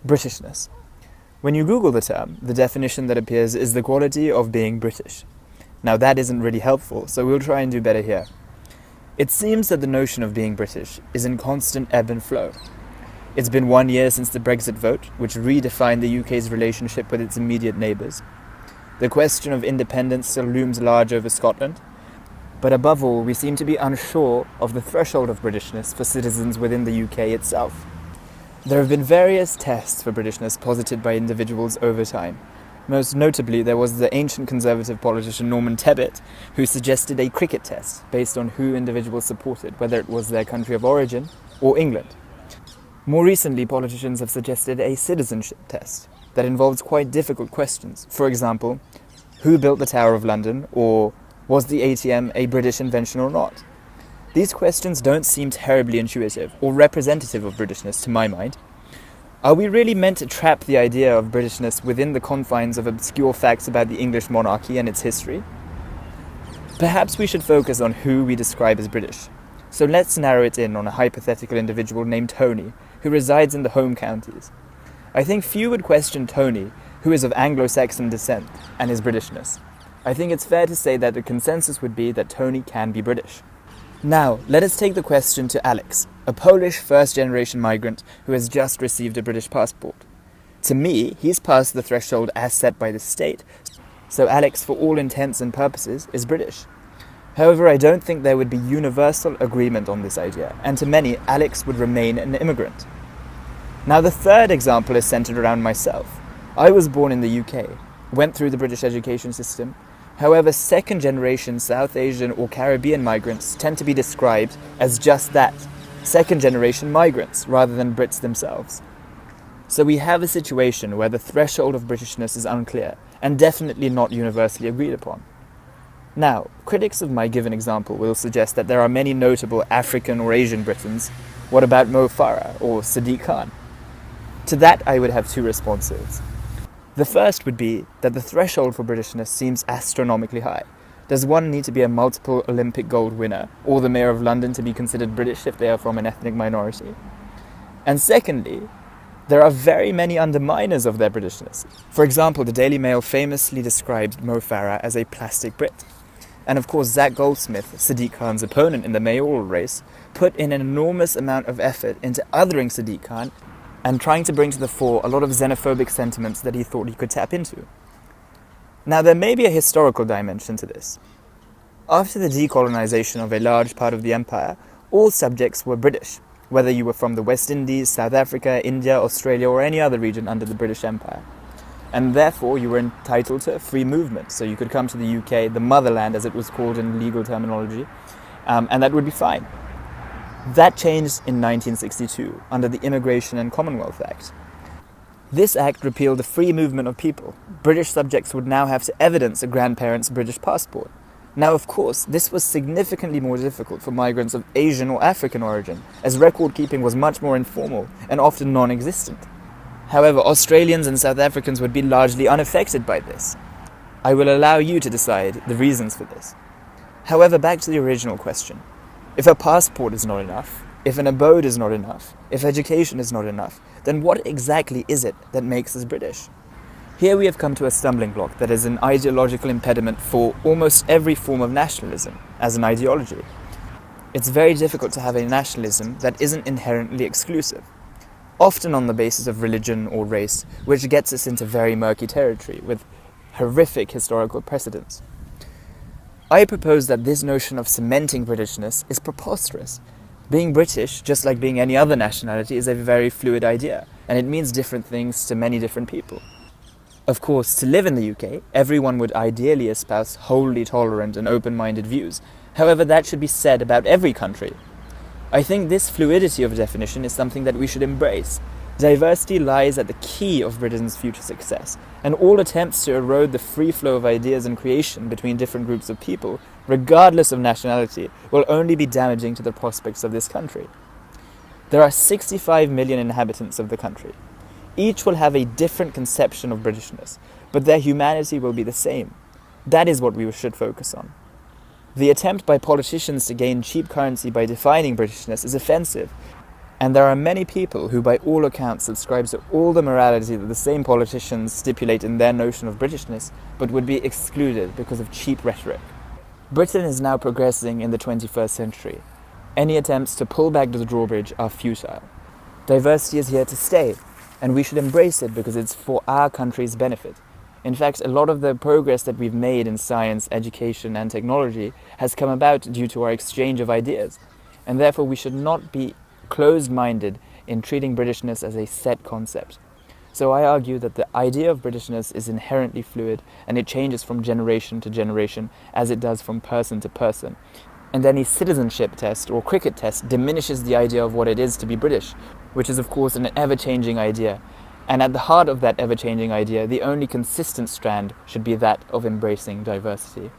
Britishness. When you Google the term, the definition that appears is the quality of being British. Now that isn't really helpful, so we'll try and do better here. It seems that the notion of being British is in constant ebb and flow. It's been 1 year since the Brexit vote, which redefined the UK's relationship with its immediate neighbours. The question of independence still looms large over Scotland, but above all, we seem to be unsure of the threshold of Britishness for citizens within the UK itself. There have been various tests for Britishness posited by individuals over time. Most notably, there was the ancient Conservative politician Norman Tebbit, who suggested a cricket test based on who individuals supported, whether it was their country of origin or England. More recently, politicians have suggested a citizenship test that involves quite difficult questions. For example, who built the Tower of London, or was the ATM a British invention or not? These questions don't seem terribly intuitive or representative of Britishness to my mind. Are we really meant to trap the idea of Britishness within the confines of obscure facts about the English monarchy and its history? Perhaps we should focus on who we describe as British. So let's narrow it in on a hypothetical individual named Tony, who resides in the home counties. I think few would question Tony, who is of Anglo-Saxon descent, and his Britishness. I think it's fair to say that the consensus would be that Tony can be British. Now, let us take the question to Alex, a Polish first-generation migrant who has just received a British passport. To me, he's passed the threshold as set by the state, so Alex, for all intents and purposes, is British. However, I don't think there would be universal agreement on this idea, and to many, Alex would remain an immigrant. Now, the third example is centered around myself. I was born in the UK, went through the British education system. However, second-generation South Asian or Caribbean migrants tend to be described as just that, second-generation migrants, rather than Brits themselves. So we have a situation where the threshold of Britishness is unclear, and definitely not universally agreed upon. Now, critics of my given example will suggest that there are many notable African or Asian Britons. What about Mo Farah or Sadiq Khan? To that I would have two responses. The first would be that the threshold for Britishness seems astronomically high. Does one need to be a multiple Olympic gold winner or the Mayor of London to be considered British if they are from an ethnic minority? And secondly, there are very many underminers of their Britishness. For example, the Daily Mail famously described Mo Farah as a plastic Brit. And of course, Zach Goldsmith, Sadiq Khan's opponent in the mayoral race, put in an enormous amount of effort into othering Sadiq Khan and trying to bring to the fore a lot of xenophobic sentiments that he thought he could tap into. Now, there may be a historical dimension to this. After the decolonization of a large part of the empire, all subjects were British, whether you were from the West Indies, South Africa, India, Australia, or any other region under the British Empire. And therefore, you were entitled to free movement, so you could come to the UK, the motherland as it was called in legal terminology, and that would be fine. That changed in 1962 under the Immigration and Commonwealth Act. This act repealed the free movement of people. British subjects would now have to evidence a grandparent's British passport. Now, of course, this was significantly more difficult for migrants of Asian or African origin, as record keeping was much more informal and often non-existent. However, Australians and South Africans would be largely unaffected by this. I will allow you to decide the reasons for this. However, back to the original question. If a passport is not enough, if an abode is not enough, if education is not enough, then what exactly is it that makes us British? Here we have come to a stumbling block that is an ideological impediment for almost every form of nationalism as an ideology. It's very difficult to have a nationalism that isn't inherently exclusive, often on the basis of religion or race, which gets us into very murky territory with horrific historical precedents. I propose that this notion of cementing Britishness is preposterous. Being British, just like being any other nationality, is a very fluid idea, and it means different things to many different people. Of course, to live in the UK, everyone would ideally espouse wholly tolerant and open-minded views. However, that should be said about every country. I think this fluidity of definition is something that we should embrace. Diversity lies at the key of Britain's future success, and all attempts to erode the free flow of ideas and creation between different groups of people, regardless of nationality, will only be damaging to the prospects of this country. There are 65 million inhabitants of the country. Each will have a different conception of Britishness, but their humanity will be the same. That is what we should focus on. The attempt by politicians to gain cheap currency by defining Britishness is offensive. And there are many people who by all accounts subscribe to all the morality that the same politicians stipulate in their notion of Britishness, but would be excluded because of cheap rhetoric. Britain is now progressing in the 21st century. Any attempts to pull back the drawbridge are futile. Diversity is here to stay, and we should embrace it because it's for our country's benefit. In fact, a lot of the progress that we've made in science, education, and technology has come about due to our exchange of ideas, and therefore we should not be closed-minded in treating Britishness as a set concept. So I argue that the idea of Britishness is inherently fluid, and it changes from generation to generation as it does from person to person. And any citizenship test or cricket test diminishes the idea of what it is to be British, which is of course an ever-changing idea. And at the heart of that ever-changing idea, the only consistent strand should be that of embracing diversity.